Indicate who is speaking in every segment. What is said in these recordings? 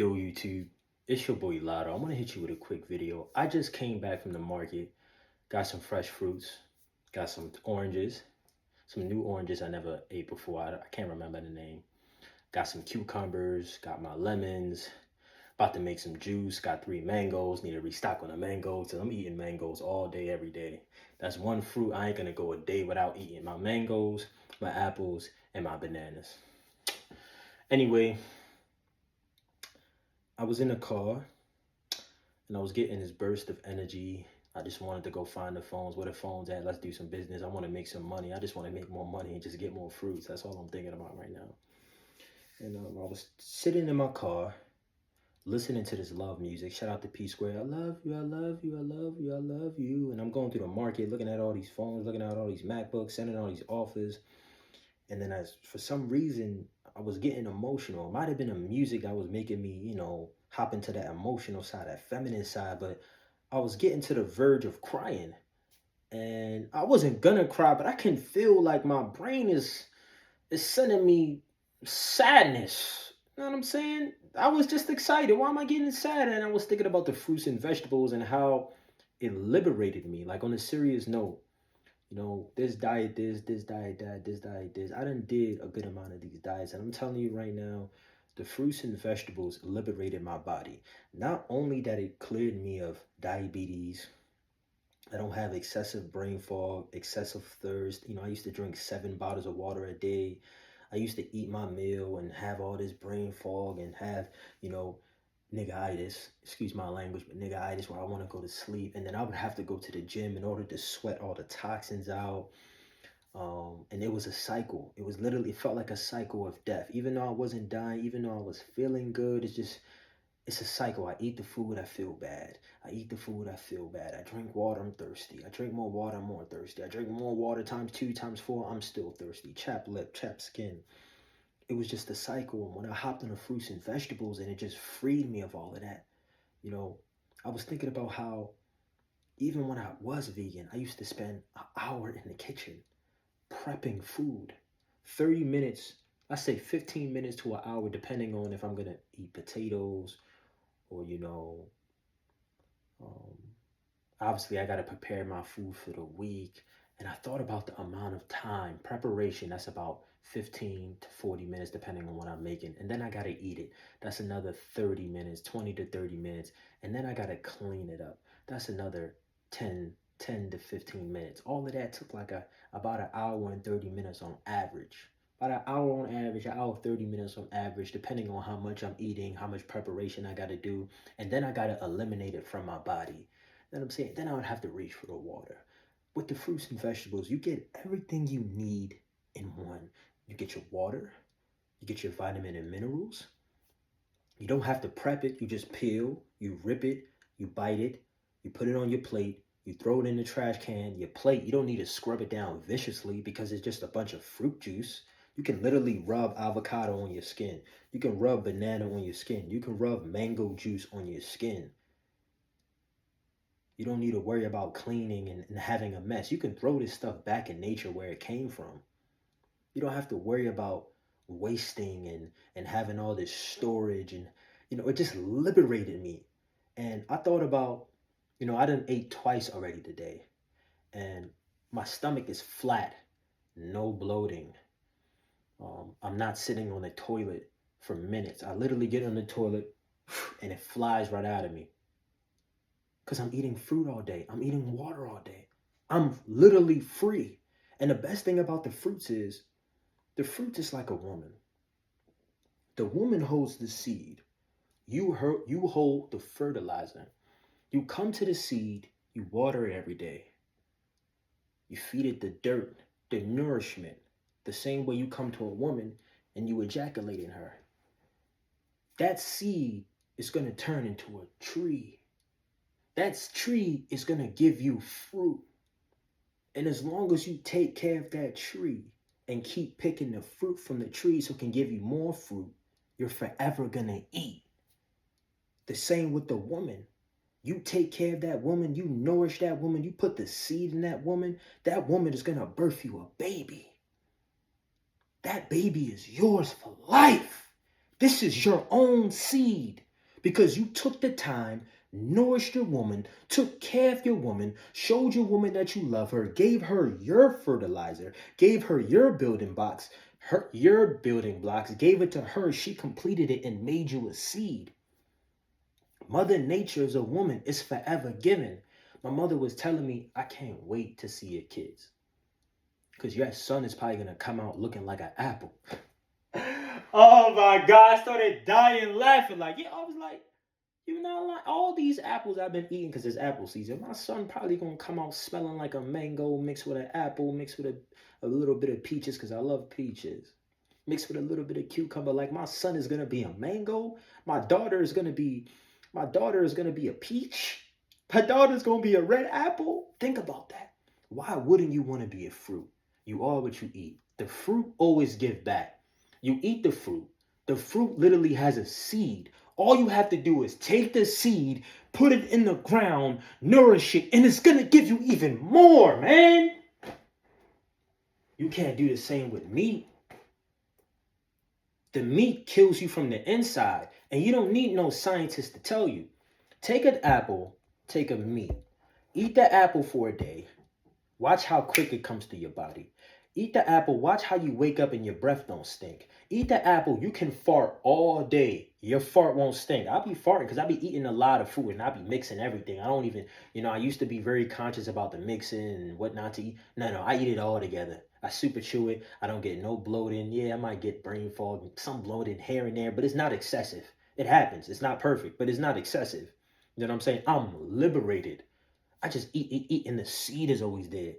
Speaker 1: Yo, YouTube, it's your boy Lotto. I want to hit you with a quick video. I just came back from the market, got some fresh fruits, got some oranges, some new oranges I never ate before. I can't remember the name. Got some cucumbers, got my lemons, about to make some juice, got 3 mangoes, need to restock on the mangoes. So I'm eating mangoes all day, every day. That's one fruit I ain't gonna go a day without eating. My mangoes, my apples, and my bananas. Anyway, I was in a car and I was getting this burst of energy. I just wanted to go find the phones. Where the phones at? Let's do some business. I want to make some money. I just want to make more money and just get more fruits. That's all I'm thinking about right now. And I was sitting in my car, listening to this love music. Shout out to P Square. I love you, I love you, I love you, I love you. And I'm going through the market, looking at all these phones, looking at all these MacBooks, sending all these offers. And then for some reason, I was getting emotional. It might have been the music that was making me, hop into that emotional side, that feminine side, but I was getting to the verge of crying. And I wasn't gonna cry, but I can feel like my brain is sending me sadness. You know what I'm saying? I was just excited. Why am I getting sad? And I was thinking about the fruits and vegetables and how it liberated me. Like on a serious note, this diet this diet that, this diet this. I done did a good amount of these diets, and I'm telling you right now, the fruits and vegetables liberated my body. Not only that it cleared me of diabetes, I don't have excessive brain fog, excessive thirst. I used to drink 7 bottles of water a day. I used to eat my meal and have all this brain fog and have, niggaitis, excuse my language, but niggaitis where I want to go to sleep. And then I would have to go to the gym in order to sweat all the toxins out. And it was a cycle. It was literally, it felt like a cycle of death. Even though I wasn't dying, even though I was feeling good, it's a cycle. I eat the food, I feel bad. I eat the food, I feel bad. I drink water, I'm thirsty. I drink more water, I'm more thirsty. I drink more water times 2, times 4, I'm still thirsty. Chapped lip, chapped skin. It was just a cycle. And when I hopped on the fruits and vegetables, and it just freed me of all of that. I was thinking about how even when I was vegan, I used to spend an hour in the kitchen prepping food. 30 minutes, I say 15 minutes to an hour, depending on if I'm going to eat potatoes or, obviously I got to prepare my food for the week. And I thought about the amount of time, preparation, that's about 15 to 40 minutes, depending on what I'm making. And then I got to eat it. That's another 30 minutes, 20 to 30 minutes. And then I got to clean it up. That's another 10 to 15 minutes. All of that took like about an hour and 30 minutes on average. About an hour on average, an hour 30 minutes on average, depending on how much I'm eating, how much preparation I got to do. And then I got to eliminate it from my body. Then I'm saying, then I would have to reach for the water. With the fruits and vegetables, you get everything you need in one. You get your water, you get your vitamin and minerals. You don't have to prep it. You just peel, you rip it, you bite it, you put it on your plate, you throw it in the trash can. Your plate, you don't need to scrub it down viciously because it's just a bunch of fruit juice. You can literally rub avocado on your skin. You can rub banana on your skin. You can rub mango juice on your skin. You don't need to worry about cleaning and having a mess. You can throw this stuff back in nature where it came from. You don't have to worry about wasting and having all this storage. And, it just liberated me. And I thought about, I done ate twice already today. And my stomach is flat, no bloating. I'm not sitting on the toilet for minutes. I literally get on the toilet and it flies right out of me. Because I'm eating fruit all day. I'm eating water all day. I'm literally free. And the best thing about the fruits is like a woman. The woman holds the seed. You hold the fertilizer. You come to the seed, you water it every day. You feed it the dirt, the nourishment, the same way you come to a woman and you ejaculate in her. That seed is going to turn into a tree. That tree is going to give you fruit. And as long as you take care of that tree and keep picking the fruit from the tree so it can give you more fruit, you're forever going to eat. The same with the woman. You take care of that woman, you nourish that woman, you put the seed in that woman is going to birth you a baby. That baby is yours for life. This is your own seed. because you took the time, nourished your woman, took care of your woman, showed your woman that you love her, gave her your fertilizer, gave her your building blocks, gave it to her, she completed it and made you a seed. Mother Nature is a woman, is forever given. My mother was telling me, I can't wait to see your kids, because your son is probably going to come out looking like an apple. Oh my God, I started dying laughing. Like, yeah, I was like, you know, like all these apples I've been eating because it's apple season. My son probably gonna come out smelling like a mango mixed with an apple, mixed with a little bit of peaches because I love peaches. Mixed with a little bit of cucumber. Like my son is gonna be a mango. My daughter is gonna be a peach. My daughter's gonna be a red apple. Think about that. Why wouldn't you want to be a fruit? You are what you eat. The fruit always give back. You eat the fruit. The fruit literally has a seed. All you have to do is take the seed, put it in the ground, nourish it, and it's going to give you even more, man. You can't do the same with meat. The meat kills you from the inside, and you don't need no scientist to tell you. Take an apple, take a meat, eat the apple for a day. Watch how quick it comes to your body. Eat the apple, watch how you wake up and your breath don't stink. Eat the apple, you can fart all day. Your fart won't stink. I'll be farting because I be eating a lot of food and I be mixing everything. I don't even, I used to be very conscious about the mixing and what not to eat. No, I eat it all together. I super chew it. I don't get no bloating. Yeah, I might get brain fog, some bloated here and there, but it's not excessive. It happens. It's not perfect, but it's not excessive. You know what I'm saying? I'm liberated. I just eat, and the seed is always there.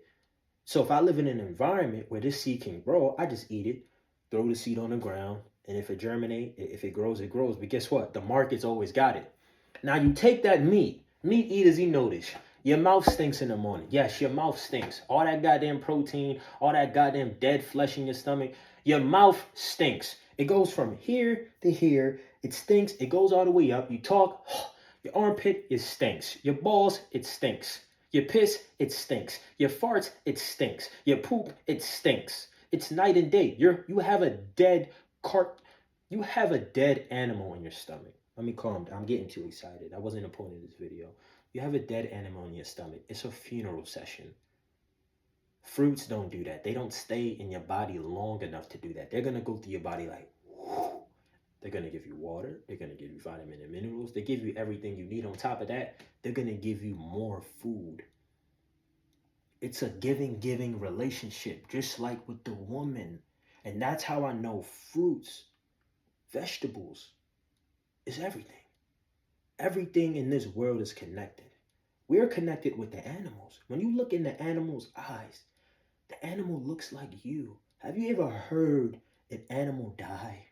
Speaker 1: So if I live in an environment where this seed can grow, I just eat it, throw the seed on the ground, and if it germinates, if it grows, it grows. But guess what? The market's always got it. Now you take that meat eaters, you notice, your mouth stinks in the morning. Yes, your mouth stinks. All that goddamn protein, all that goddamn dead flesh in your stomach, your mouth stinks. It goes from here to here. It stinks. It goes all the way up. You talk, your armpit, it stinks. Your balls, it stinks. Your piss, it stinks. Your farts, it stinks. Your poop, it stinks. It's night and day. You have a dead animal in your stomach. Let me calm down. I'm getting too excited. That wasn't the point of this video. You have a dead animal in your stomach. It's a funeral session. Fruits don't do that. They don't stay in your body long enough to do that. They're going to go through your body like, whoo. They're going to give you water. They're going to give you vitamin and minerals. They give you everything you need. On top of that, they're going to give you more food. It's a giving relationship, just like with the woman. And that's how I know fruits, vegetables, is everything. Everything in this world is connected. We're connected with the animals. When you look in the animal's eyes, the animal looks like you. Have you ever heard an animal die?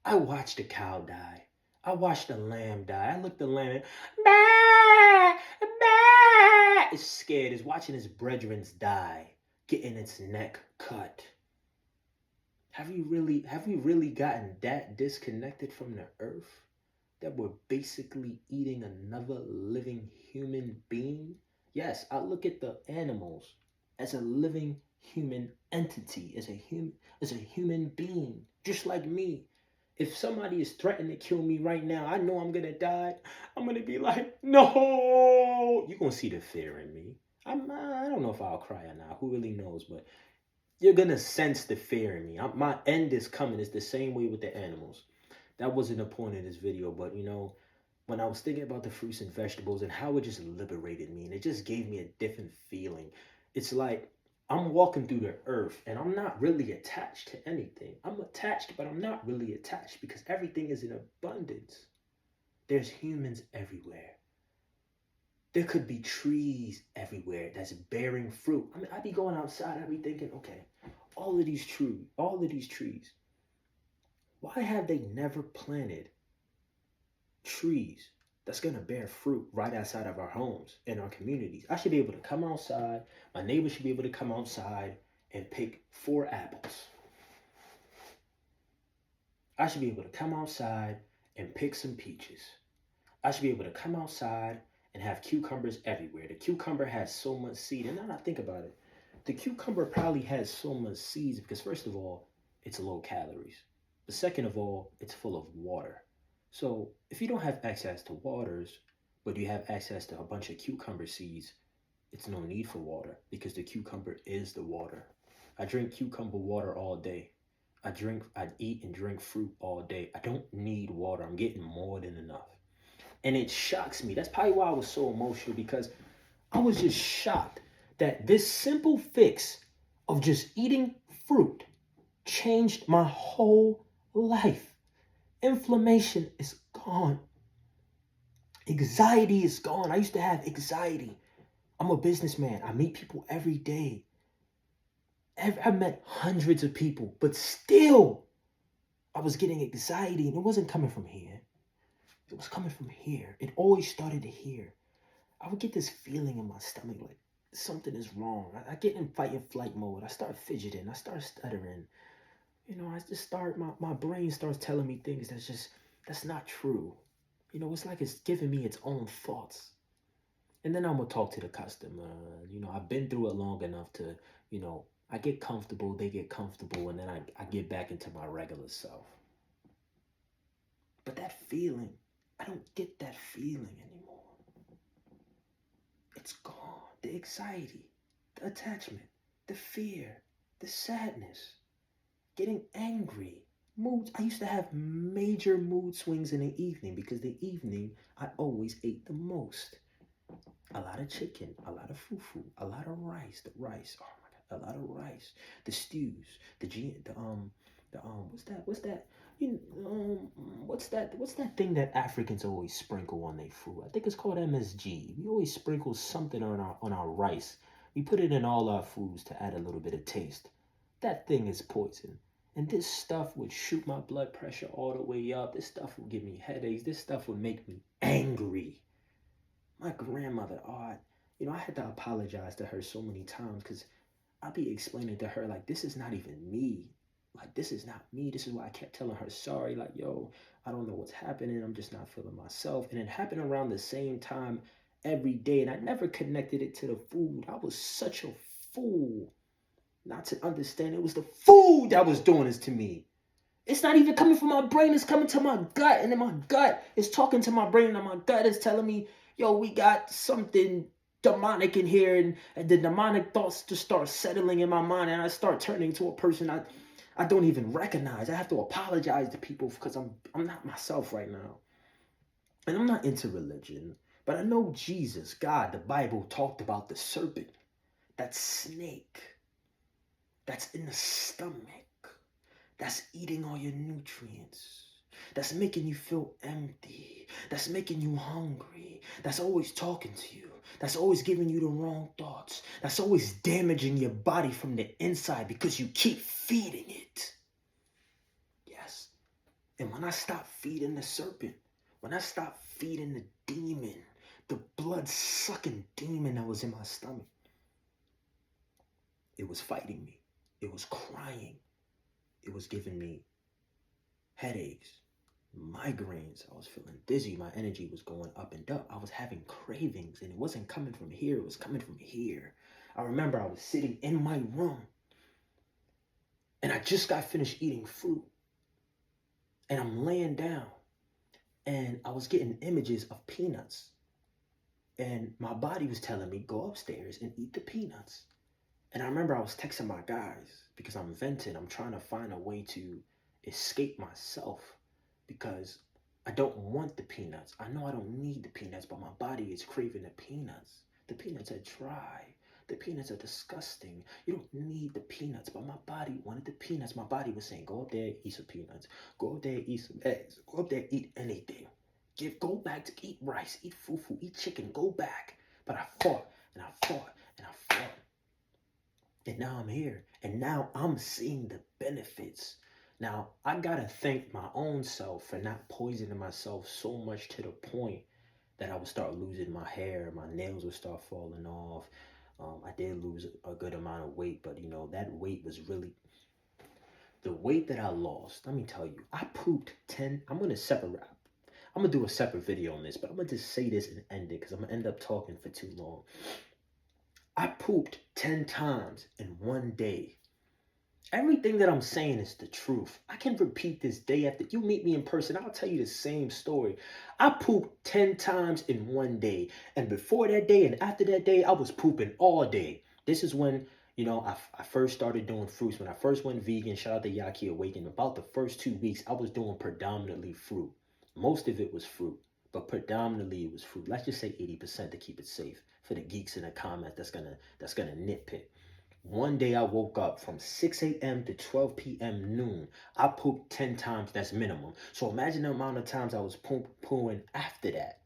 Speaker 1: I watched a cow die. I watched a lamb die. I looked at the lamb, bah, bah. It's scared. It's watching its brethren die, getting its neck cut. Have we really gotten that disconnected from the earth? That we're basically eating another living human being? Yes, I look at the animals as a living human entity, as a human being, just like me. If somebody is threatening to kill me right now, I know I'm gonna die. I'm gonna be like, no. You're gonna see the fear in me. I don't know if I'll cry or not. Who really knows? But you're gonna sense the fear in me. My end is coming. It's the same way with the animals. That wasn't the point of this video, but when I was thinking about the fruits and vegetables and how it just liberated me, and it just gave me a different feeling. It's like I'm walking through the earth and I'm not really attached to anything. I'm attached, but I'm not really attached because everything is in abundance. There's humans everywhere. There could be trees everywhere that's bearing fruit. I mean, I'd be going outside, I'd be thinking, okay, all of these trees, why have they never planted trees that's going to bear fruit right outside of our homes and our communities? I should be able to come outside. My neighbor should be able to come outside and pick 4 apples. I should be able to come outside and pick some peaches. I should be able to come outside and have cucumbers everywhere. The cucumber has so much seed. And now I think about it, the cucumber probably has so much seeds because first of all, it's low calories. But second of all, it's full of water. So if you don't have access to waters, but you have access to a bunch of cucumber seeds, it's no need for water because the cucumber is the water. I drink cucumber water all day. I eat and drink fruit all day. I don't need water. I'm getting more than enough. And it shocks me. That's probably why I was so emotional because I was just shocked that this simple fix of just eating fruit changed my whole life. Inflammation is gone. Anxiety is gone. I used to have anxiety. I'm a businessman. I meet people every day. I met hundreds of people, but still, I was getting anxiety, and it wasn't coming from here. It was coming from here. It always started here. I would get this feeling in my stomach like something is wrong. I get in fight and flight mode. I start fidgeting. I start stuttering. I just start, my brain starts telling me things that's not true. It's like it's giving me its own thoughts. And then I'm going to talk to the customer. I've been through it long enough to, I get comfortable, they get comfortable, and then I get back into my regular self. But that feeling, I don't get that feeling anymore. It's gone. The anxiety, the attachment, the fear, the sadness, getting angry, moods. I used to have major mood swings in the evening because the evening I always ate the most. A lot of chicken, a lot of fufu, a lot of rice. The rice, oh my God, a lot of rice. The stews, what's that? What's that thing that Africans always sprinkle on their food? I think it's called MSG. We always sprinkle something on our rice. We put it in all our foods to add a little bit of taste. That thing is poison. And this stuff would shoot my blood pressure all the way up. This stuff would give me headaches. This stuff would make me angry. My grandmother, I had to apologize to her so many times because I'd be explaining to her, like, this is not even me. Like, this is not me. This is why I kept telling her sorry. Like, yo, I don't know what's happening. I'm just not feeling myself. And it happened around the same time every day. And I never connected it to the food. I was such a fool not to understand it was the food that was doing this to me. It's not even coming from my brain. It's coming to my gut. And then my gut is talking to my brain. And my gut is telling me, yo, we got something demonic in here. And the demonic thoughts just start settling in my mind. And I start turning to a person I don't even recognize. I have to apologize to people because I'm not myself right now. And I'm not into religion. But I know Jesus, God, the Bible talked about the serpent, that snake that's in the stomach, that's eating all your nutrients, that's making you feel empty, that's making you hungry, that's always talking to you, that's always giving you the wrong thoughts, that's always damaging your body from the inside because you keep feeding it. Yes. And when I stopped feeding the serpent, when I stopped feeding the demon, the blood-sucking demon that was in my stomach, it was fighting me. It was crying. It was giving me headaches, migraines. I was feeling dizzy. My energy was going up and up. I was having cravings, and it wasn't coming from here. It was coming from here. I remember I was sitting in my room, and I just got finished eating fruit, and I'm laying down, and I was getting images of peanuts, and my body was telling me, go upstairs and eat the peanuts. And I remember I was texting my guys because I'm venting. I'm trying to find a way to escape myself because I don't want the peanuts. I know I don't need the peanuts, but my body is craving the peanuts. The peanuts are dry. The peanuts are disgusting. You don't need the peanuts, but my body wanted the peanuts. My body was saying, go up there, eat some peanuts. Go up there, eat some eggs. Go up there, eat anything. Go back to eat rice, eat fufu, eat chicken. Go back. But I fought and I fought and I fought. And now I'm here. And now I'm seeing the benefits. Now, I gotta thank my own self for not poisoning myself so much to the point that I would start losing my hair. My nails would start falling off. I did lose a good amount of weight, but that weight was really the weight that I lost. Let me tell you, I pooped 10. I'm gonna do a separate video on this, but I'm gonna just say this and end it because I'm gonna end up talking for too long. I pooped 10 times in one day. Everything that I'm saying is the truth. I can repeat this day after you meet me in person. I'll tell you the same story. I pooped 10 times in one day. And before that day and after that day, I was pooping all day. This is when, I first started doing fruits. When I first went vegan, shout out to Yahki Awakened. About the first 2 weeks, I was doing predominantly fruit. Most of it was fruit, but predominantly it was fruit. Let's just say 80% to keep it safe. For the geeks in the comments that's gonna nitpick. One day I woke up from 6 a.m. to 12 p.m. noon. I pooped 10 times. That's minimum. So imagine the amount of times I was pooing after that.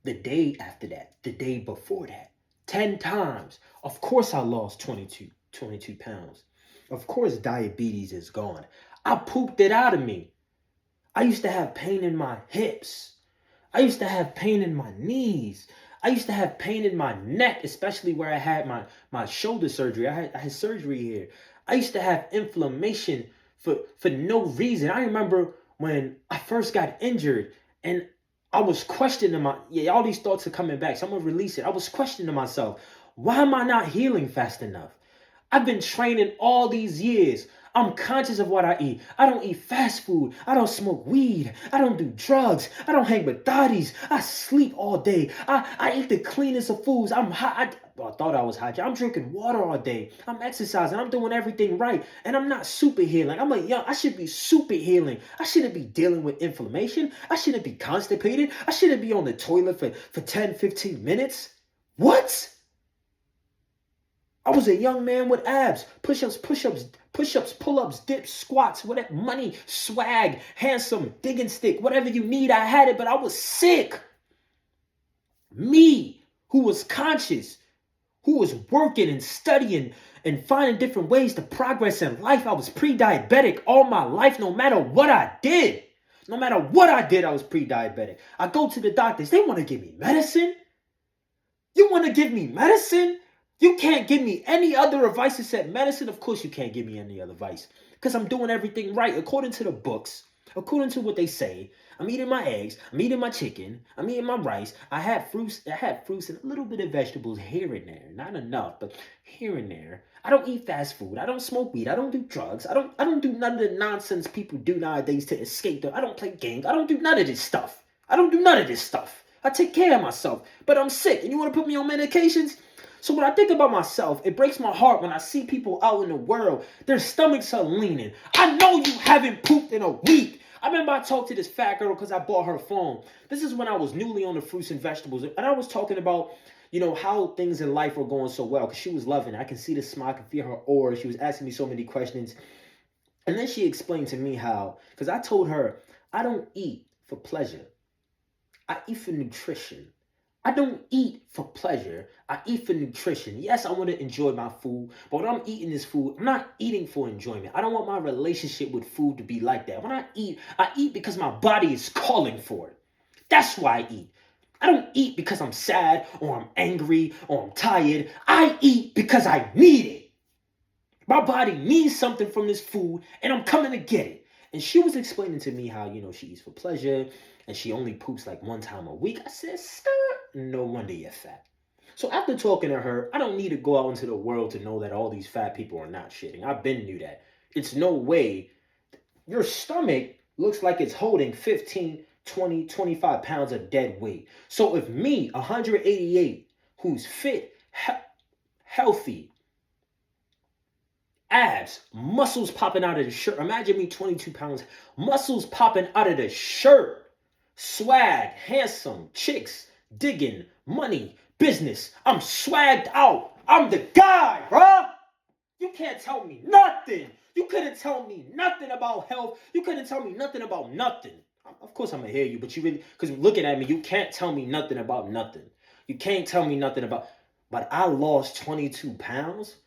Speaker 1: The day after that. The day before that. 10 times. Of course I lost 22 pounds. Of course diabetes is gone. I pooped it out of me. I used to have pain in my hips. I used to have pain in my knees. I used to have pain in my neck, especially where I had my shoulder surgery. I had surgery here. I used to have inflammation for no reason. I remember when I first got injured and I was questioning all these thoughts are coming back, so I'm going to release it. I was questioning myself. Why am I not healing fast enough? I've been training all these years. I'm conscious of what I eat. I don't eat fast food. I don't smoke weed. I don't do drugs. I don't hang with thotties. I sleep all day. I eat the cleanest of foods. I'm hot. I thought I was hot. I'm drinking water all day. I'm exercising. I'm doing everything right. And I'm not super healing. I should be super healing. I shouldn't be dealing with inflammation. I shouldn't be constipated. I shouldn't be on the toilet for 10, 15 minutes. What? I was a young man with abs, push-ups, pull-ups, dips, squats, whatever, money, swag, handsome, digging stick, whatever you need, I had it, but I was sick. Me, who was conscious, who was working and studying and finding different ways to progress in life. I was pre-diabetic all my life, no matter what I did. No matter what I did, I was pre-diabetic. I go to the doctors, they want to give me medicine. You want to give me medicine? You can't give me any other advice except medicine. Of course you can't give me any other advice because I'm doing everything right according to the books, according to what they say. I'm eating my eggs. I'm eating my chicken. I'm eating my rice. I had fruits and a little bit of vegetables here and there. Not enough, but here and there. I don't eat fast food. I don't smoke weed. I don't do drugs. I don't do none of the nonsense people do nowadays to escape them. I don't play games. I don't do none of this stuff. I take care of myself, but I'm sick. And you want to put me on medications? So when I think about myself, it breaks my heart when I see people out in the world, their stomachs are leaning. I know you haven't pooped in a week. I remember I talked to this fat girl because I bought her phone. This is when I was newly on the fruits and vegetables. And I was talking about, how things in life were going so well because she was loving it. I can see the smile, I can feel her aura. She was asking me so many questions. And then she explained to me how, because I told her, I don't eat for pleasure. I eat for nutrition. I don't eat for pleasure. I eat for nutrition. Yes, I want to enjoy my food, but when I'm eating this food, I'm not eating for enjoyment. I don't want my relationship with food to be like that. When I eat because my body is calling for it. That's why I eat. I don't eat because I'm sad or I'm angry or I'm tired. I eat because I need it. My body needs something from this food and I'm coming to get it. And she was explaining to me how, she eats for pleasure and she only poops like one time a week. I said, stop. No wonder you're fat. So after talking to her, I don't need to go out into the world to know that all these fat people are not shitting. I've been knew that. It's no way. Your stomach looks like it's holding 15, 20, 25 pounds of dead weight. So if me, 188, who's fit, healthy, abs, muscles popping out of the shirt. Imagine me 22 pounds, muscles popping out of the shirt. Swag, handsome, chicks, digging, money, business. I'm swagged out. I'm the guy, bruh. You can't tell me nothing. You couldn't tell me nothing about health. You couldn't tell me nothing about nothing. Of course I'm going to hear you, but you really, because looking at me, you can't tell me nothing about nothing. You can't tell me nothing about, but I lost 22 pounds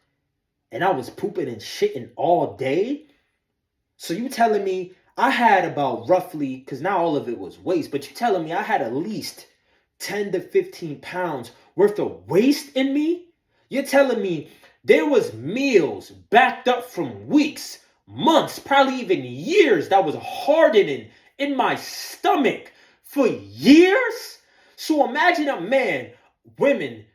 Speaker 1: and I was pooping and shitting all day. So you telling me I had about roughly, because not all of it was waste, but you telling me I had at least 10 to 15 pounds worth of waste in me? You're telling me there was meals backed up from weeks, months, probably even years that was hardening in my stomach for years? So imagine a man, women,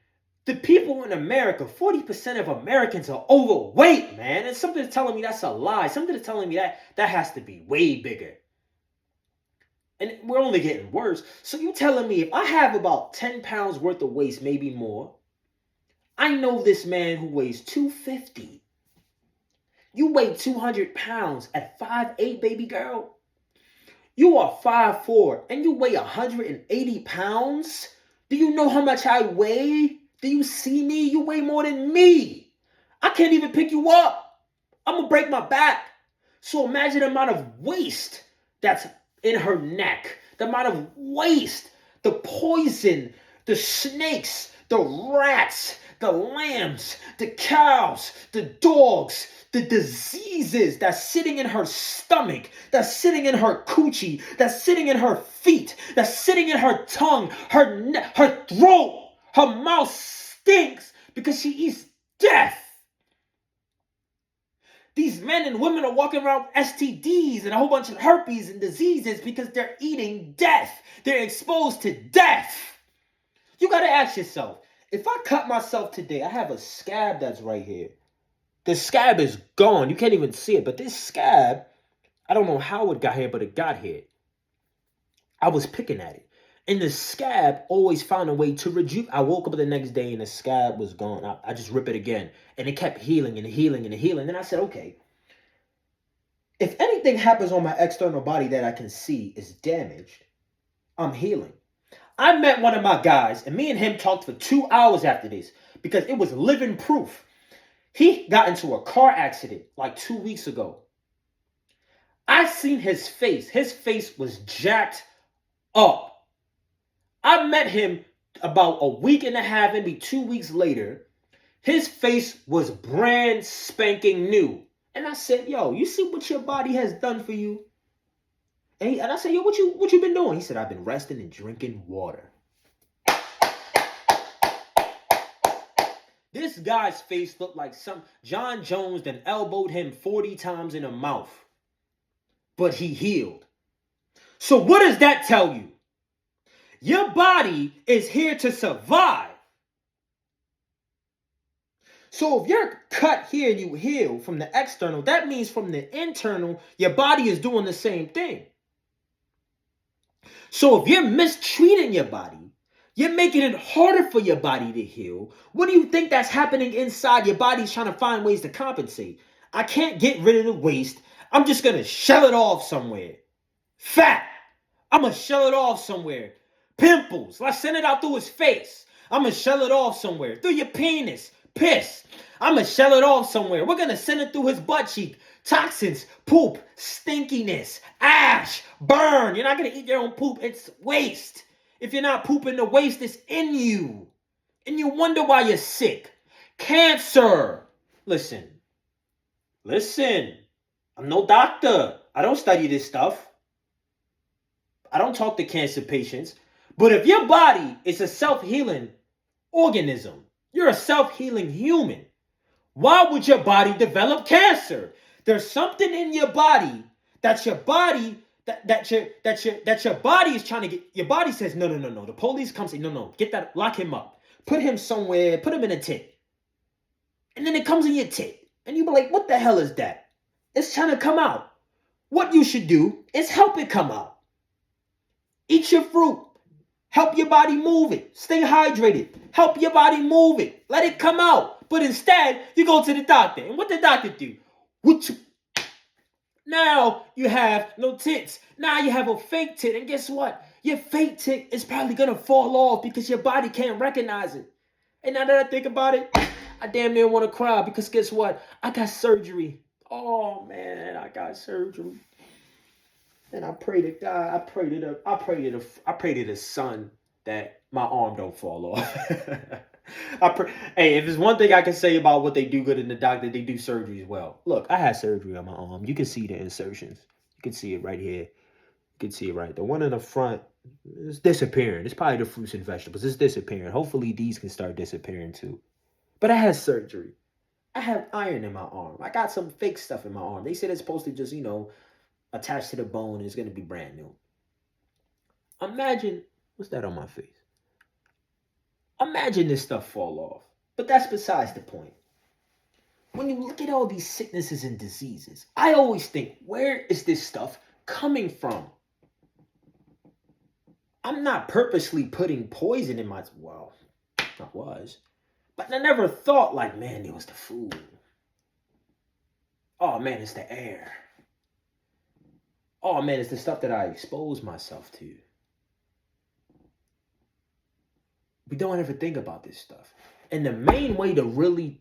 Speaker 1: The people in America, 40% of Americans are overweight, man. And something's telling me that's a lie. Something is telling me that has to be way bigger. And we're only getting worse. So you telling me if I have about 10 pounds worth of waste, maybe more, I know this man who weighs 250. You weigh 200 pounds at 5'8", baby girl. You are 5'4", and you weigh 180 pounds? Do you know how much I weigh? Do you see me? You weigh more than me. I can't even pick you up. I'm going to break my back. So imagine the amount of waste that's in her neck. The amount of waste, the poison, the snakes, the rats, the lambs, the cows, the dogs, the diseases that's sitting in her stomach, that's sitting in her coochie, that's sitting in her feet, that's sitting in her tongue, her throat. Her mouth stinks because she eats death. These men and women are walking around with STDs and a whole bunch of herpes and diseases because they're eating death. They're exposed to death. You got to ask yourself, if I cut myself today, I have a scab that's right here. The scab is gone. You can't even see it. But this scab, I don't know how it got here, but it got here. I was picking at it. And the scab always found a way to reduce. I woke up the next day and the scab was gone. I just rip it again. And it kept healing and healing and healing. Then I said, okay, if anything happens on my external body that I can see is damaged, I'm healing. I met one of my guys, and me and him talked for 2 hours after this because it was living proof. He got into a car accident like 2 weeks ago. I seen his face. His face was jacked up. I met him about a week and a half, maybe 2 weeks later. His face was brand spanking new. And I said, yo, you see what your body has done for you? And I said, yo, what you been doing? He said, I've been resting and drinking water. This guy's face looked like some John Jones then elbowed him 40 times in the mouth. But he healed. So what does that tell you? Your body is here to survive. So if you're cut here and you heal from the external, that means from the internal, your body is doing the same thing. So if you're mistreating your body, you're making it harder for your body to heal. What do you think that's happening inside? Your body's trying to find ways to compensate. I can't get rid of the waste. I'm just going to shell it off somewhere. Fat. I'm going to shell it off somewhere. Pimples. Let's send it out through his face. I'm going to shell it off somewhere. Through your penis. Piss. I'm going to shell it off somewhere. We're going to send it through his butt cheek. Toxins. Poop. Stinkiness. Ash. Burn. You're not going to eat your own poop. It's waste. If you're not pooping the waste, it's in you. And you wonder why you're sick. Cancer. Listen. I'm no doctor. I don't study this stuff. I don't talk to cancer patients. But if your body is a self-healing organism, you're a self-healing human, why would your body develop cancer? There's something in your body that your body your body is trying to get. Your body says, no. The police come say, no, get that, lock him up. Put him somewhere, put him in a tit. And then it comes in your tit. And you be like, what the hell is that? It's trying to come out. What you should do is help it come out. Eat your fruit. Help your body move it. Stay hydrated. Help your body move it. Let it come out. But instead, you go to the doctor. And what the doctor do? Now you have no tits. Now you have a fake tit. And guess what? Your fake tit is probably going to fall off because your body can't recognize it. And now that I think about it, I damn near want to cry because guess what? I got surgery. Oh, man, I got surgery. And I pray to God, I pray to the sun that my arm don't fall off. Hey, if there's one thing I can say about what they do good in the doctor, they do surgeries well. Look, I had surgery on my arm. You can see the insertions. You can see it right here. You can see it right. The one in the front is disappearing. It's probably the fruits and vegetables. It's disappearing. Hopefully these can start disappearing too. But I had surgery. I have iron in my arm. I got some fake stuff in my arm. They said it's supposed to just, attached to the bone and it's going to be brand new. Imagine, what's that on my face? Imagine this stuff fall off. But that's besides the point. When you look at all these sicknesses and diseases, I always think, where is this stuff coming from? I'm not purposely putting poison in my, well, I was, but I never thought like, man, it was the food. Oh man, it's the air. Oh man, it's the stuff that I expose myself to. We don't ever think about this stuff. And the main way to really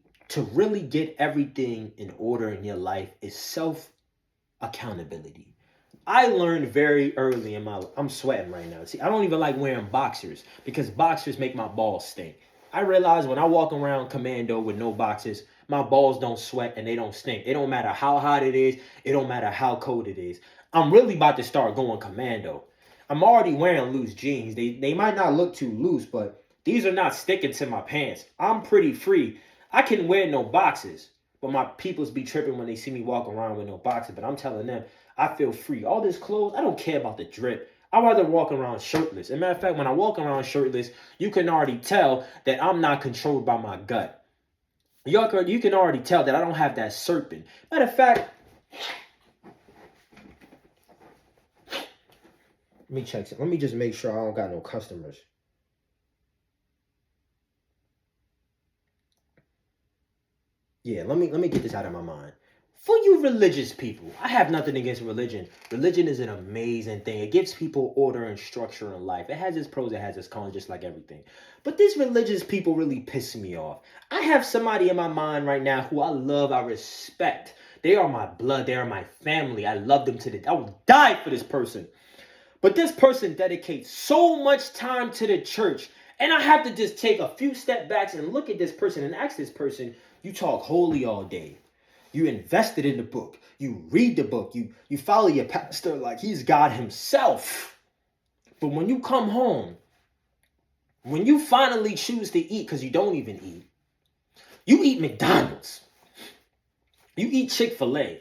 Speaker 1: get everything in order in your life is self-accountability. I learned very early in my life. I'm sweating right now. See, I don't even like wearing boxers because boxers make my balls stink. I realize when I walk around commando with no boxers, my balls don't sweat and they don't stink. It don't matter how hot it is. It don't matter how cold it is. I'm really about to start going commando. I'm already wearing loose jeans. They might not look too loose, but these are not sticking to my pants. I'm pretty free. I can wear no boxes, but my peoples be tripping when they see me walk around with no boxes. But I'm telling them, I feel free. All this clothes, I don't care about the drip. I'd rather walk around shirtless. As a matter of fact, when I walk around shirtless, you can already tell that I'm not controlled by my gut. You can already tell that I don't have that serpent. Matter of fact, let me check. Let me just make sure I don't got no customers. Yeah, let me get this out of my mind. For you religious people, I have nothing against religion. Religion is an amazing thing. It gives people order and structure in life. It has its pros, it has its cons, just like everything. But these religious people really piss me off. I have somebody in my mind right now who I love, I respect. They are my blood, they are my family. I love them to the, I will die for this person. But this person dedicates so much time to the church. And I have to just take a few step backs and look at this person and ask this person, you talk holy all day. You invested in the book. You read the book. You follow your pastor like he's God himself. But when you come home, when you finally choose to eat, because you don't even eat, you eat McDonald's. You eat Chick-fil-A.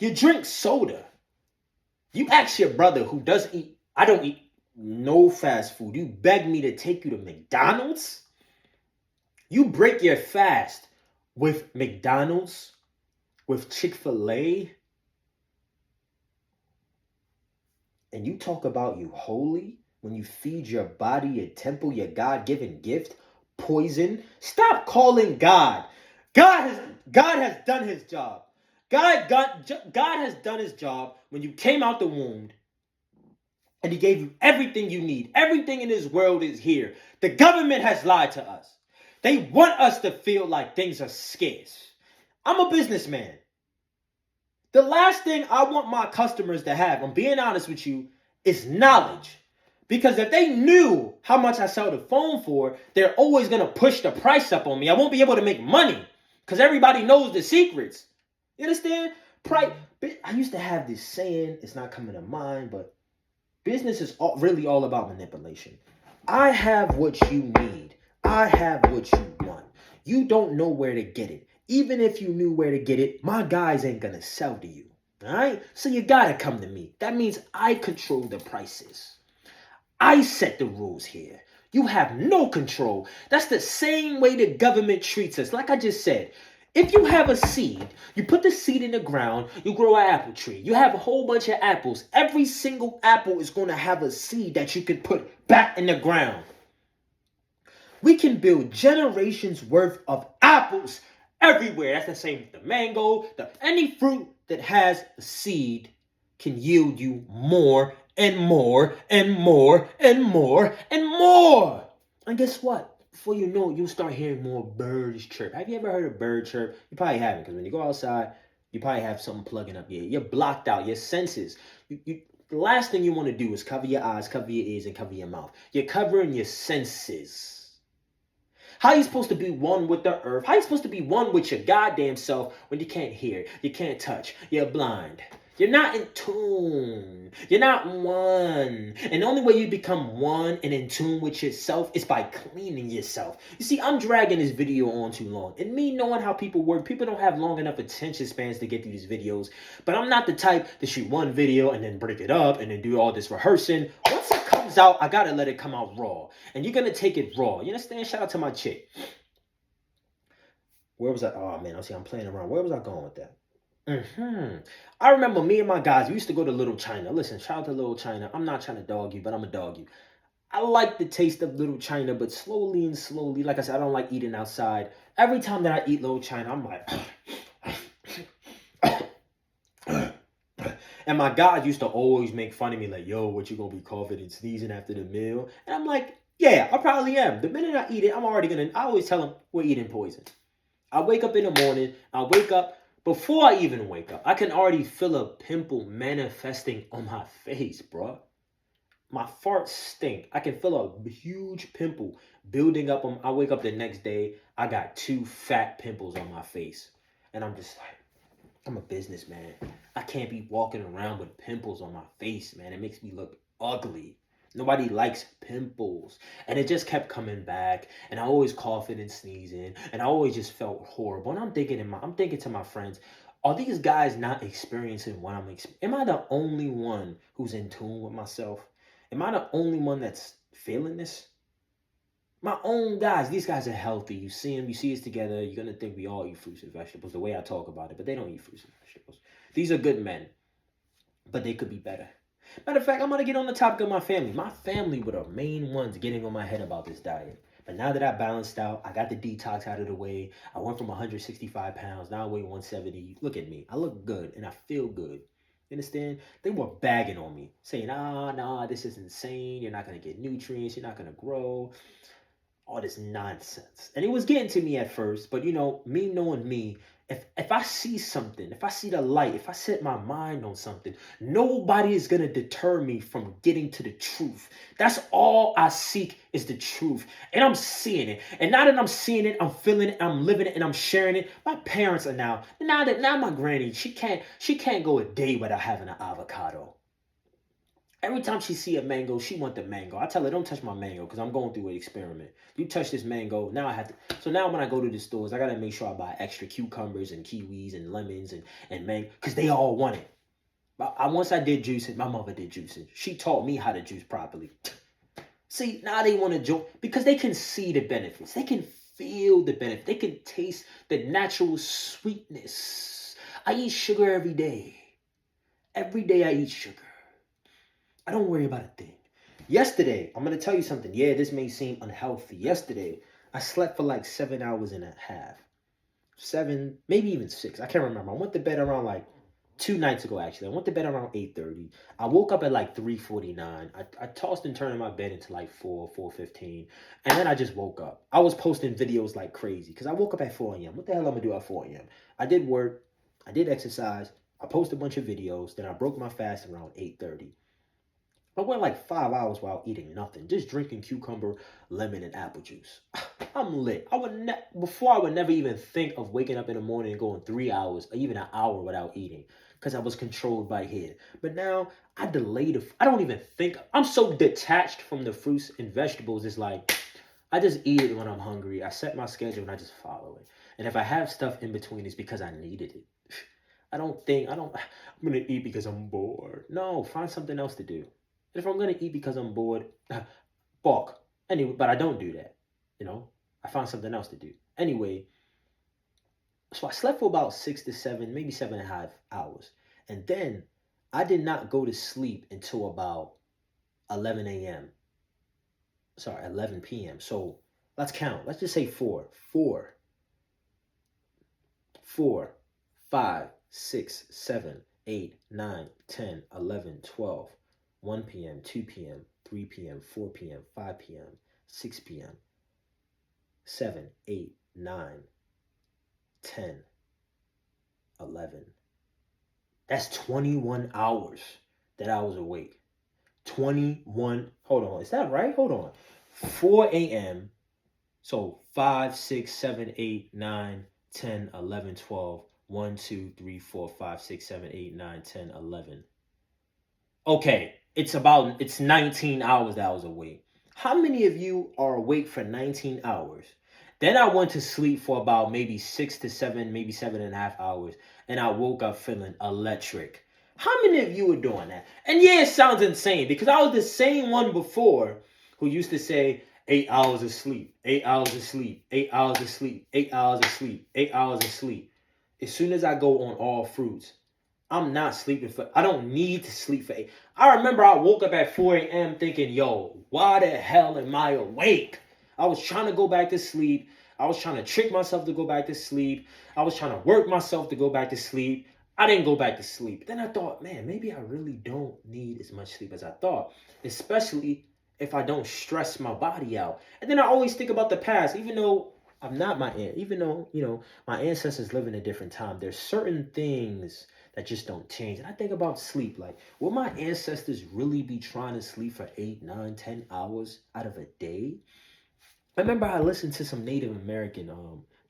Speaker 1: You drink soda. You ask your brother who doesn't eat, I don't eat no fast food. You beg me to take you to McDonald's? You break your fast with McDonald's? With Chick-fil-A, and you talk about you holy when you feed your body, your temple, your God-given gift, poison. Stop calling God. God has done his job. God has done his job when you came out the womb, and he gave you everything you need. Everything in this world is here. The government has lied to us. They want us to feel like things are scarce. I'm a businessman. The last thing I want my customers to have, I'm being honest with you, is knowledge. Because if they knew how much I sell the phone for, they're always going to push the price up on me. I won't be able to make money because everybody knows the secrets. You understand? I used to have this saying, it's not coming to mind, but business is really all about manipulation. I have what you need. I have what you want. You don't know where to get it. Even if you knew where to get it, my guys ain't gonna sell to you. All right? So you gotta come to me. That means I control the prices. I set the rules here. You have no control. That's the same way the government treats us. Like I just said, if you have a seed, you put the seed in the ground, you grow an apple tree. You have a whole bunch of apples. Every single apple is gonna have a seed that you can put back in the ground. We can build generations worth of apples everywhere. That's the same with the mango. Any fruit that has a seed can yield you more and more and more and more and more. And guess what? Before you know it, you'll start hearing more birds chirp. Have you ever heard a bird chirp? You probably haven't, because when you go outside, you probably have something plugging up. You're blocked out. Your senses. The last thing you want to do is cover your eyes, cover your ears, and cover your mouth. You're covering your senses. How are you supposed to be one with the earth? How are you supposed to be one with your goddamn self when you can't hear, you can't touch, you're blind? You're not in tune. You're not one. And the only way you become one and in tune with yourself is by cleaning yourself. You see, I'm dragging this video on too long. And me knowing how people work, people don't have long enough attention spans to get through these videos. But I'm not the type to shoot one video and then break it up and then do all this rehearsing. Once it comes comes out, I gotta let it come out raw. And you're gonna take it raw. You understand? Shout out to my chick. Where was I? Oh man, I'm playing around. Where was I going with that? I remember me and my guys, we used to go to Little China. Listen, shout out to Little China. I'm not trying to dog you, but I'm a dog you. I like the taste of Little China, but slowly and slowly, like I said, I don't like eating outside. Every time that I eat Little China, I'm like, and my guys used to always make fun of me, like, yo, what you gonna be coughing and sneezing after the meal? And I'm like, yeah, I probably am. The minute I eat it, I always tell them we're eating poison. I wake up in the morning, before I even wake up, I can already feel a pimple manifesting on my face, bro. My farts stink. I can feel a huge pimple building up. I wake up the next day, I got 2 fat pimples on my face. And I'm just like, I'm a businessman. I can't be walking around with pimples on my face, man. It makes me look ugly. Nobody likes pimples. And it just kept coming back. And I always coughing and sneezing. And I always just felt horrible. And I'm thinking to my friends, are these guys not experiencing what I'm experiencing? Am I the only one who's in tune with myself? Am I the only one that's feeling this? My own guys, these guys are healthy. You see them, you see us together. You're going to think we all eat fruits and vegetables the way I talk about it. But they don't eat fruits and vegetables. These are good men. But they could be better. Matter of fact, I'm going to get on the topic of my family. My family were the main ones getting on my head about this diet. But now that I balanced out, I got the detox out of the way. I went from 165 pounds. Now I weigh 170. Look at me. I look good and I feel good. You understand? They were bagging on me, saying, nah, this is insane. You're not going to get nutrients. You're not going to grow. All this nonsense. And it was getting to me at first. But, me knowing me, if I see something, if I see the light, if I set my mind on something, nobody is going to deter me from getting to the truth. That's all I seek is the truth. And I'm seeing it. And now that I'm seeing it, I'm feeling it, I'm living it, and I'm sharing it. My parents are now my granny, she can't go a day without having an avocado. Every time she see a mango, she want the mango. I tell her, don't touch my mango because I'm going through an experiment. You touch this mango, now I have to. So now when I go to the stores, I got to make sure I buy extra cucumbers and kiwis and lemons and mango because they all want it. Once I did juicing, my mother did juicing. She taught me how to juice properly. See, now they want to joke because they can see the benefits. They can feel the benefits. They can taste the natural sweetness. I eat sugar every day. Every day I eat sugar. I don't worry about a thing. Yesterday, I'm going to tell you something. Yeah, this may seem unhealthy. Yesterday, I slept for like 7 hours and a half. 7, maybe even 6. I can't remember. I went to bed around like 2 nights ago, actually. I went to bed around 8:30. I woke up at like 3:49. I tossed and turned in my bed until like 4:15. And then I just woke up. I was posting videos like crazy because I woke up at 4 a.m. What the hell am I going to do at 4 a.m.? I did work. I did exercise. I posted a bunch of videos. Then I broke my fast around 8:30. I went like 5 hours without eating nothing, just drinking cucumber, lemon, and apple juice. I'm lit. Before I would never even think of waking up in the morning and going 3 hours or even an hour without eating because I was controlled by here. But now I don't even think. I'm so detached from the fruits and vegetables. It's like I just eat it when I'm hungry. I set my schedule and I just follow it. And if I have stuff in between, it's because I needed it. I'm going to eat because I'm bored. No, find something else to do. If I'm going to eat because I'm bored, balk. Anyway, but I don't do that. I found something else to do. Anyway, so I slept for about 6 to 7, maybe 7.5 hours. And then I did not go to sleep until about 11 a.m. Sorry, 11 p.m. So let's count. Let's just say 4. 5, 6, 7, 8, 9, 10, 11, 12. 1 p.m., 2 p.m., 3 p.m., 4 p.m., 5 p.m., 6 p.m., 7, 8, 9, 10, 11. That's 21 hours that I was awake. 21. Hold on. Is that right? Hold on. 4 a.m. So 5, 6, 7, 8, 9, 10, 11, 12. 1, 2, 3, 4, 5, 6, 7, 8, 9, 10, 11. Okay. It's 19 hours that I was awake. How many of you are awake for 19 hours? Then I went to sleep for about maybe 6 to 7, maybe 7.5 hours. And I woke up feeling electric. How many of you are doing that? And yeah, it sounds insane because I was the same one before who used to say 8 hours of sleep, 8 hours of sleep, 8 hours of sleep, 8 hours of sleep, 8 hours of sleep. As soon as I go on all fruits, I'm not sleeping for, I don't need to sleep for 8. I remember I woke up at 4 a.m. thinking, yo, why the hell am I awake? I was trying to go back to sleep. I was trying to trick myself to go back to sleep. I was trying to work myself to go back to sleep. I didn't go back to sleep. Then I thought, man, maybe I really don't need as much sleep as I thought, especially if I don't stress my body out. And then I always think about the past, even though I'm not my aunt, even though, my ancestors live in a different time. There's certain things that just don't change. And I think about sleep. Like, will my ancestors really be trying to sleep for 8, 9, 10 hours out of a day? I remember I listened to some Native American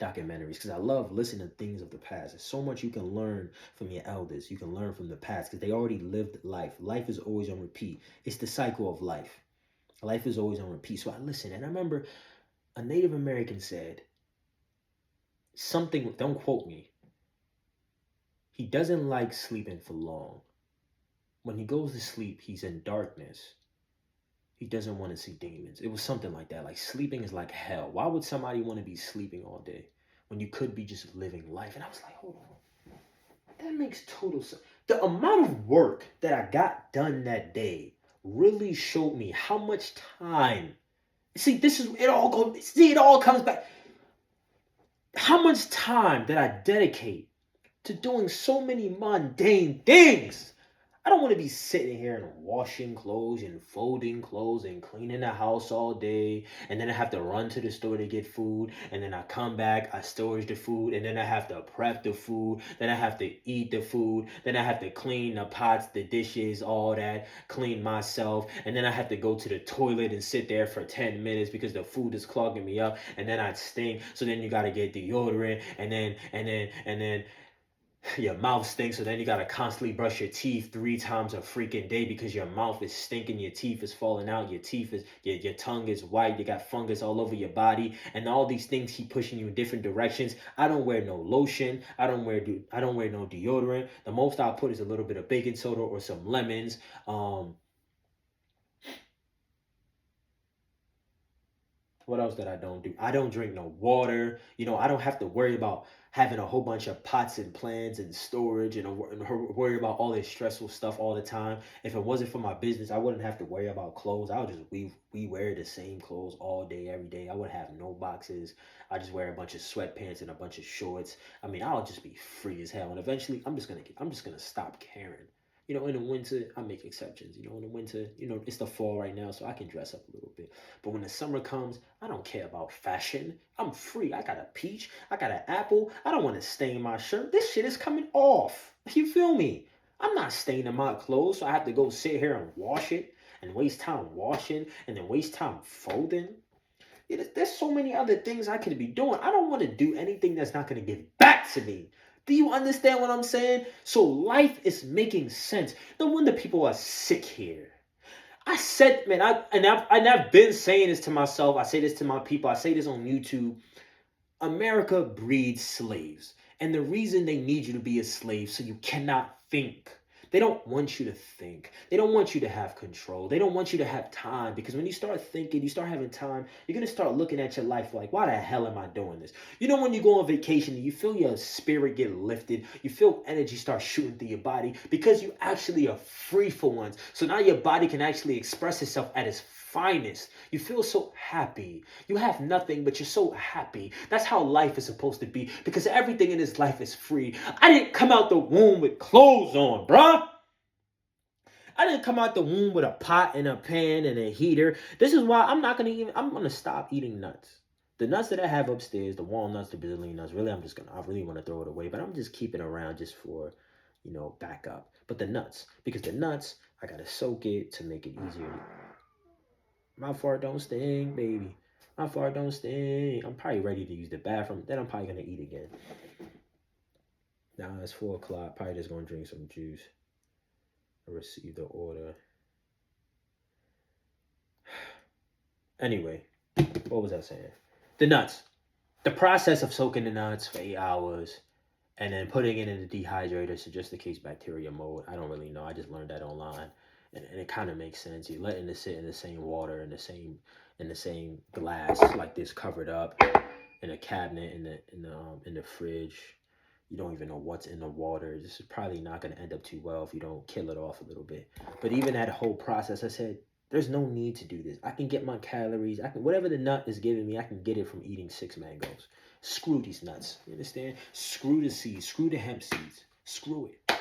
Speaker 1: documentaries because I love listening to things of the past. There's so much you can learn from your elders. You can learn from the past because they already lived life. Life is always on repeat. It's the cycle of life. Life is always on repeat. So I listened, and I remember a Native American said something, don't quote me. He doesn't like sleeping for long. When he goes to sleep, he's in darkness. He doesn't want to see demons. It was something like that. Like, sleeping is like hell. Why would somebody want to be sleeping all day when you could be just living life? And I was like, hold on. That makes total sense. The amount of work that I got done that day really showed me how much time. See, it all comes back. How much time did I dedicate to doing so many mundane things? I don't want to be sitting here and washing clothes and folding clothes and cleaning the house all day. And then I have to run to the store to get food. And then I come back, I storage the food. And then I have to prep the food. Then I have to eat the food. Then I have to clean the pots, the dishes, all that. Clean myself. And then I have to go to the toilet and sit there for 10 minutes because the food is clogging me up. And then I stink. So then you got to get deodorant. And then your mouth stinks, so then you gotta constantly brush your teeth 3 times a freaking day because your mouth is stinking, your teeth is falling out, your tongue is white, you got fungus all over your body, and all these things keep pushing you in different directions. I don't wear no lotion, I don't wear no deodorant. The most I'll put is a little bit of baking soda or some lemons. What else that I don't do? I don't drink no water. I don't have to worry about having a whole bunch of pots and plans and storage and worry about all this stressful stuff all the time. If it wasn't for my business, I wouldn't have to worry about clothes. I would just we wear the same clothes all day, every day. I would have no boxes. I just wear a bunch of sweatpants and a bunch of shorts. I mean, I'll just be free as hell. And eventually, I'm just gonna stop caring. In the winter, I make exceptions. In the winter, it's the fall right now, so I can dress up a little bit. But when the summer comes, I don't care about fashion. I'm free. I got a peach. I got an apple. I don't want to stain my shirt. This shit is coming off. You feel me? I'm not staining my clothes, so I have to go sit here and wash it and waste time washing and then waste time folding. There's so many other things I could be doing. I don't want to do anything that's not going to give back to me. Do you understand what I'm saying? So life is making sense. No wonder people are sick here. I said, man, I've been saying this to myself. I say this to my people. I say this on YouTube. America breeds slaves. And the reason they need you to be a slave so you cannot think. They don't want you to think. They don't want you to have control. They don't want you to have time, because when you start thinking, you start having time, you're going to start looking at your life like, why the hell am I doing this? When you go on vacation and you feel your spirit get lifted, you feel energy start shooting through your body because you actually are free for once. So now your body can actually express itself at its finest. You feel so happy. You have nothing, but you're so happy. That's how life is supposed to be, because everything in this life is free. I didn't come out the womb with clothes on, bruh. I didn't come out the womb with a pot and a pan and a heater. This is why I'm going to stop eating nuts. The nuts that I have upstairs, the walnuts, the Brazilian nuts, really, I really want to throw it away, but I'm just keeping it around just for, backup. But the nuts, because the nuts, I got to soak it to make it easier. My fart don't stink, baby. My fart don't stink. I'm probably ready to use the bathroom. Then I'm probably going to eat again. Now it's 4 o'clock. Probably just going to drink some juice. I received the order. Anyway, what was I saying? The nuts. The process of soaking the nuts for 8 hours. and then putting it in the dehydrator, so just in case bacteria mold. I don't really know. I just learned that online, and it kind of makes sense. You're letting it sit in the same water, in the same glass like this, covered up in a cabinet in the fridge. You don't even know what's in the water. This is probably not going to end up too well if you don't kill it off a little bit. But even that whole process, I said, there's no need to do this. I can get my calories. I can whatever the nut is giving me, I can get it from eating 6 mangoes. Screw these nuts. You understand? Screw the seeds. Screw the hemp seeds. Screw it.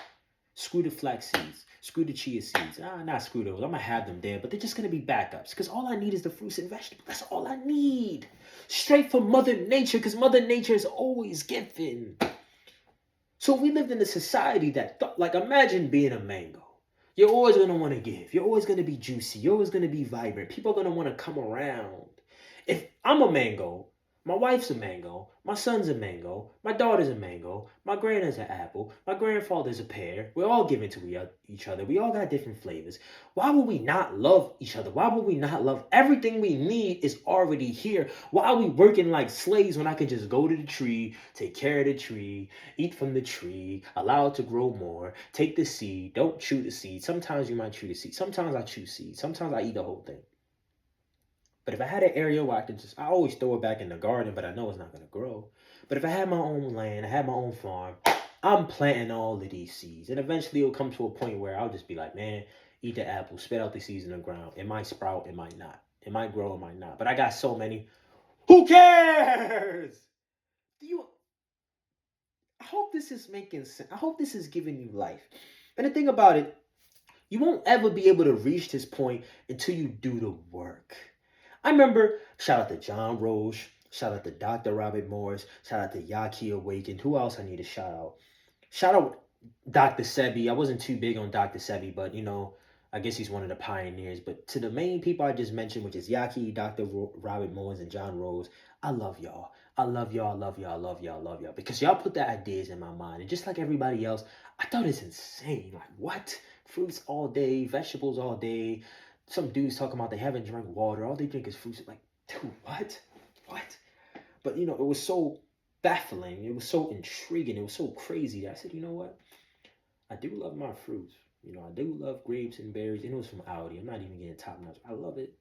Speaker 1: Screw the flax seeds. Screw the chia seeds. Not screw those. I'm gonna have them there, but they're just gonna be backups. Because all I need is the fruits and vegetables. That's all I need. Straight from Mother Nature, because Mother Nature is always giving. So we lived in a society that like, imagine being a mango. You're always going to want to give. You're always going to be juicy. You're always going to be vibrant. People are going to want to come around. If I'm a mango, my wife's a mango, my son's a mango, my daughter's a mango, my granddad's an apple, my grandfather's a pear. We're all giving to each other. We all got different flavors. Why would we not love each other? Why would we not love everything we need is already here? Why are we working like slaves when I can just go to the tree, take care of the tree, eat from the tree, allow it to grow more, take the seed, don't chew the seed. Sometimes you might chew the seed. Sometimes I chew seed. Sometimes I eat the whole thing. But if I had an area where I always throw it back in the garden, but I know it's not going to grow. But if I had my own land, I had my own farm, I'm planting all of these seeds. And eventually it'll come to a point where I'll just be like, man, eat the apple, spit out the seeds in the ground. It might sprout, it might not. It might grow, it might not. But I got so many. Who cares? I hope this is making sense. I hope this is giving you life. And the thing about it, you won't ever be able to reach this point until you do the work. I remember, shout out to John Roche, shout out to Dr. Robert Morse, shout out to Yahki Awakened. Who else I need to shout out? Shout out Dr. Sebi. I wasn't too big on Dr. Sebi, but I guess he's one of the pioneers. But to the main people I just mentioned, which is Yahki, Dr. Robert Morse, and John Rose, I love y'all. I love y'all, love y'all, love y'all, love y'all. Because y'all put the ideas in my mind. And just like everybody else, I thought it's insane. Like, what? Fruits all day, vegetables all day. Some dudes talking about they haven't drank water. All they drink is fruits. Like, dude, what? What? But, it was so baffling. It was so intriguing. It was so crazy that I said, you know what? I do love my fruits. I do love grapes and berries. And it was from Aldi. I'm not even getting top notch. I love it.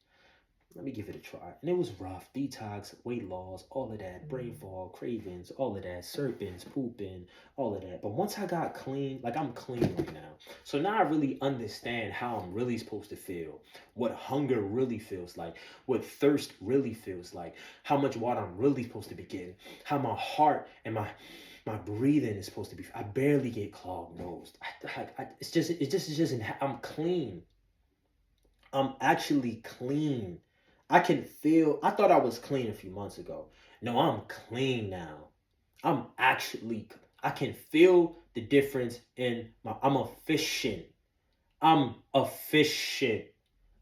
Speaker 1: Let me give it a try. And it was rough. Detox, weight loss, all of that. Brain fog, cravings, all of that. Serpents, pooping, all of that. But once I got clean, like I'm clean right now. So now I really understand how I'm really supposed to feel. What hunger really feels like. What thirst really feels like. How much water I'm really supposed to be getting. How my heart and my breathing is supposed to be. I barely get clogged nose. I'm clean. I'm actually clean. I can feel, I thought I was clean a few months ago. No, I'm clean now. I can feel the difference I'm efficient. I'm efficient.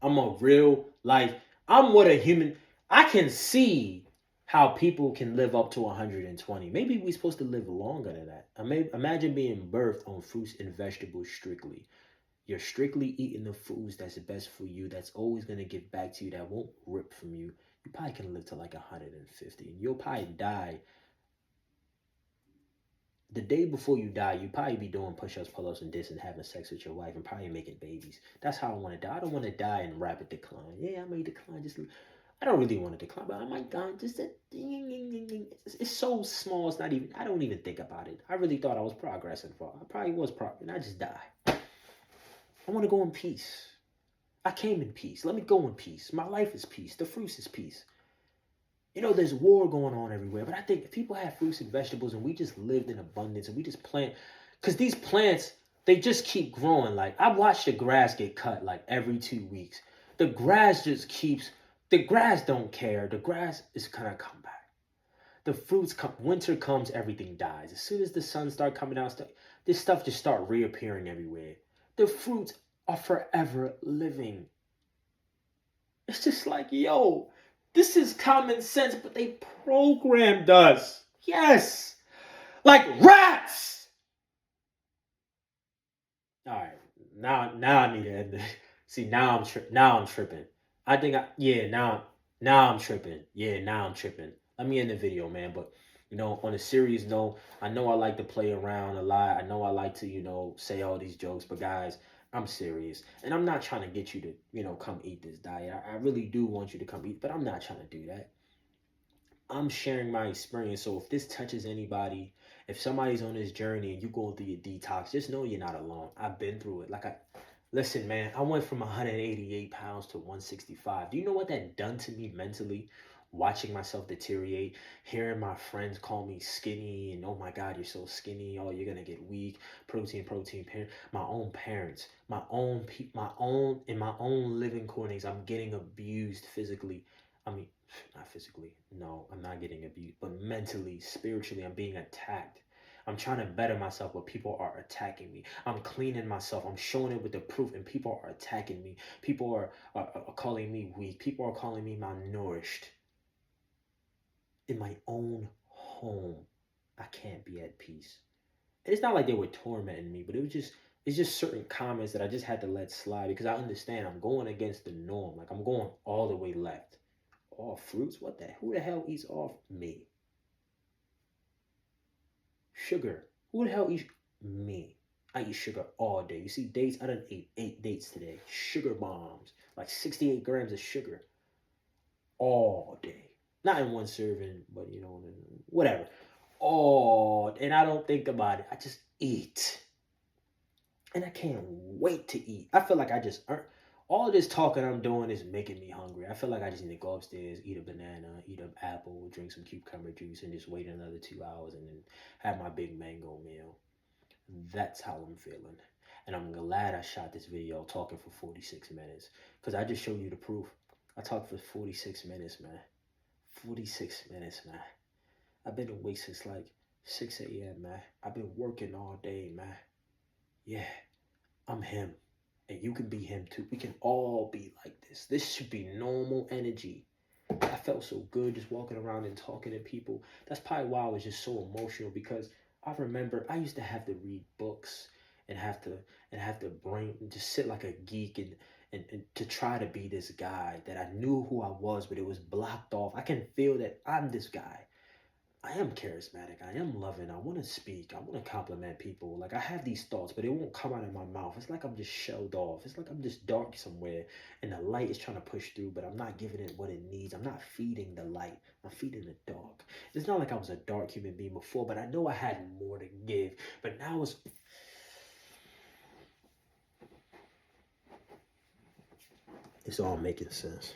Speaker 1: I'm a real life. I'm what a human, I can see how people can live up to 120. Maybe we're supposed to live longer than that. Imagine being birthed on fruits and vegetables strictly. You're strictly eating the foods that's best for you, that's always going to give back to you, that won't rip from you. You probably can live to like 150. And you'll probably die. The day before you die, you probably be doing push-ups, pull-ups, and this, and having sex with your wife, and probably making babies. That's how I want to die. I don't want to die in rapid decline. Yeah, I may decline. I don't really want to decline, but I might die. It's so small. It's not even. I don't even think about it. I really thought I was progressing far. I probably was progressing. I just die. I want to go in peace. I came in peace. Let me go in peace. My life is peace. The fruits is peace. There's war going on everywhere. But I think if people had fruits and vegetables and we just lived in abundance and we just plant, because these plants, they just keep growing. Like, I watch the grass get cut like every 2 weeks. The grass don't care. The grass is going to come back. The fruits come, winter comes, everything dies. As soon as the sun starts coming out, this stuff just start reappearing everywhere. The fruits are forever living. It's just like, yo, this is common sense, but they programmed us. Yes. Like rats. All right. Now I need to end it. See, now I'm tripping. Now I'm tripping. Yeah, now I'm tripping. Let me end the video, man. But You know, on a serious note, I know I like to play around a lot. I know I like to, you know, say all these jokes, but guys, I'm serious. And I'm not trying to get you to, you know, come eat this diet. I really do want you to come eat, but I'm not trying to do that. I'm sharing my experience. So if this touches anybody, if somebody's on this journey and you go through your detox, just know you're not alone. I've been through it. Listen, man, I went from 188 pounds to 165. Do you know what that done to me mentally? Watching myself deteriorate, hearing my friends call me skinny, and oh my God, you're so skinny. Oh, you're gonna get weak. Protein, protein. My own parents, in my own living quarters, I'm getting abused physically. I mean, not physically. No, I'm not getting abused, but mentally, spiritually, I'm being attacked. I'm trying to better myself, but people are attacking me. I'm cleaning myself. I'm showing it with the proof, and people are attacking me. People are calling me weak. People are calling me malnourished. In my own home, I can't be at peace. And it's not like they were tormenting me, but it's just certain comments that I just had to let slide because I understand I'm going against the norm. Like I'm going all the way left. All fruits? What the? Who the hell eats off me? Sugar. Who the hell eats me? I eat sugar all day. You see dates? I done ate 8 dates today. Sugar bombs. Like 68 grams of sugar. All day. Not in one serving, but you know, whatever. And I don't think about it. I just eat. And I can't wait to eat. I feel like I just earned. All this talking I'm doing is making me hungry. I feel like I just need to go upstairs, eat a banana, eat an apple, drink some cucumber juice, and just wait another 2 hours and then have my big mango meal. That's how I'm feeling. And I'm glad I shot this video talking for 46 minutes because I just showed you the proof. I talked for 46 minutes, man. 46 minutes, man. I've been awake since like 6 a.m., man. I've been working all day, man. Yeah, I'm him. And you can be him too. We can all be like this. This should be normal energy. I felt so good just walking around and talking to people. That's probably why I was just so emotional because I remember I used to have to read books and have to bring just sit like a geek and to try to be this guy that I knew who I was, but it was blocked off. I can feel that I'm this guy. I am charismatic. I am loving. I want to speak. I want to compliment people. Like I have these thoughts, but it won't come out of my mouth. It's like I'm just shelled off. It's like I'm just dark somewhere and the light is trying to push through, but I'm not giving it what it needs. I'm not feeding the light. I'm feeding the dark. It's not like I was a dark human being before, but I know I had more to give. But now it's all making sense.